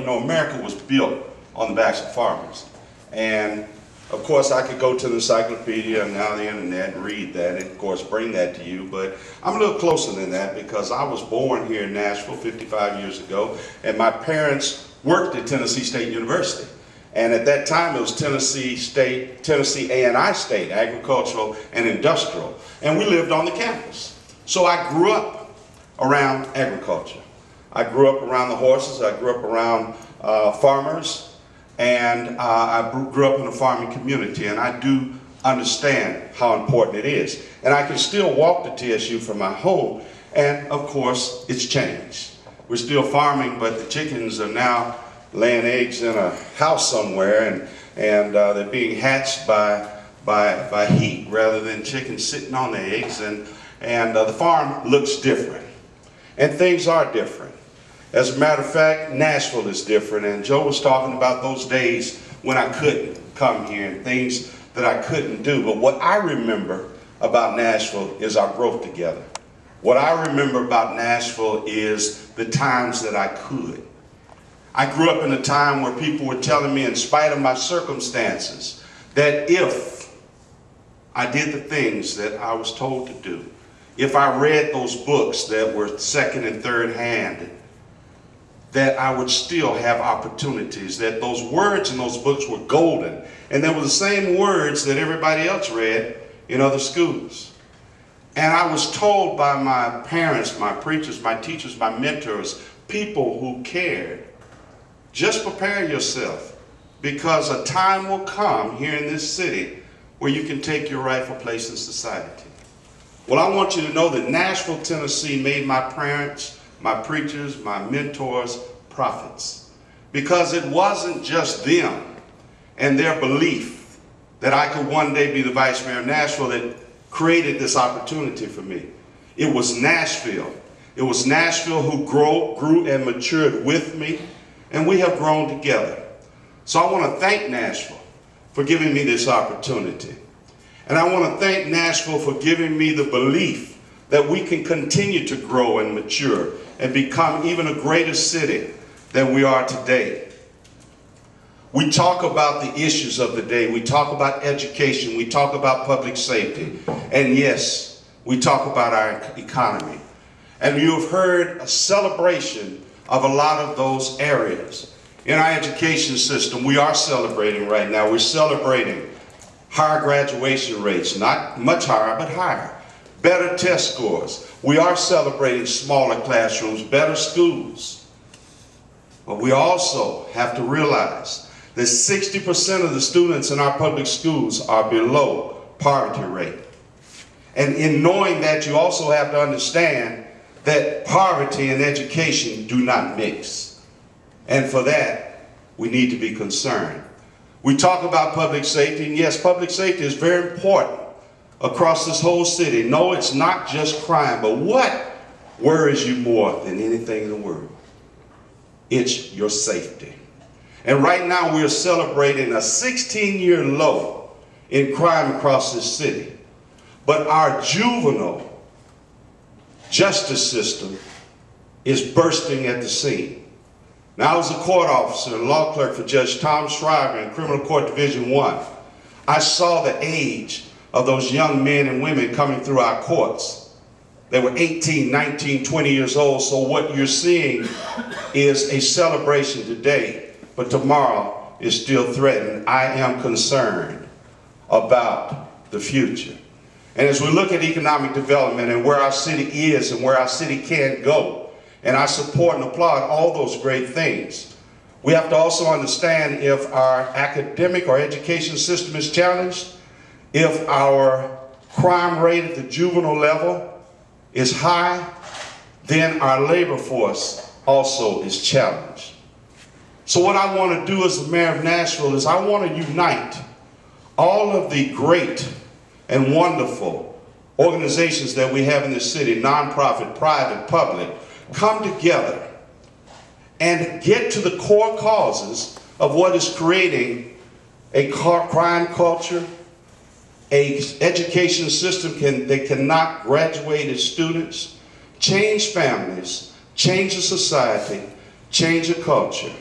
You know, America was built on the backs of farmers. And of course, I could go to the encyclopedia and now the internet and read that and of course bring that to you, but I'm a little closer than that because I was born here in Nashville 55 years ago, and my parents worked at Tennessee State University. And at that time it was Tennessee A&I State, Agricultural and Industrial, and we lived on the campus. So I grew up around agriculture. I grew up around the horses, I grew up around farmers, and I grew up in a farming community, and I do understand how important it is. And I can still walk to TSU from my home, and of course it's changed. We're still farming, but the chickens are now laying eggs in a house somewhere, and they're being hatched by heat rather than chickens sitting on the eggs, and the farm looks different. And things are different. As a matter of fact, Nashville is different, and Joe was talking about those days when I couldn't come here and things that I couldn't do. But what I remember about Nashville is our growth together. What I remember about Nashville is the times that I could. I grew up in a time where people were telling me, in spite of my circumstances, that if I did the things that I was told to do, if I read those books that were second and third hand, that I would still have opportunities, that those words in those books were golden, and they were the same words that everybody else read in other schools. And I was told by my parents, my preachers, my teachers, my mentors, people who cared, just prepare yourself, because a time will come here in this city where you can take your rightful place in society. Well, I want you to know that Nashville, Tennessee made my parents, my preachers, my mentors, prophets. Because it wasn't just them and their belief that I could one day be the vice mayor of Nashville that created this opportunity for me. It was Nashville. It was Nashville who grew and matured with me, and we have grown together. So I want to thank Nashville for giving me this opportunity. And I want to thank Nashville for giving me the belief that we can continue to grow and mature and become even a greater city than we are today. We talk about the issues of the day. We talk about education. We talk about public safety. And yes, we talk about our economy. And you have heard a celebration of a lot of those areas. In our education system, we are celebrating right now. We're celebrating higher graduation rates, not much higher, but higher. Better test scores. We are celebrating smaller classrooms, better schools. But we also have to realize that 60% of the students in our public schools are below poverty rate. And in knowing that, you also have to understand that poverty and education do not mix. And for that, we need to be concerned. We talk about public safety, and yes, public safety is very important across this whole city. No, it's not just crime, but what worries you more than anything in the world? It's your safety. And right now we're celebrating a 16-year low in crime across this city. But our juvenile justice system is bursting at the seams. Now, I was a court officer and law clerk for Judge Tom Shriver in Criminal Court Division 1. I saw the age of those young men and women coming through our courts. They were 18, 19, 20 years old, so what you're seeing is a celebration today, but tomorrow is still threatened. I am concerned about the future. And as we look at economic development and where our city is and where our city can go, and I support and applaud all those great things, we have to also understand if our academic or education system is challenged, if our crime rate at the juvenile level is high, then our labor force also is challenged. So what I want to do as the mayor of Nashville is I want to unite all of the great and wonderful organizations that we have in this city, nonprofit, private, public, come together and get to the core causes of what is creating a crime culture, an education system that cannot graduate its students, change families, change a society, change a culture.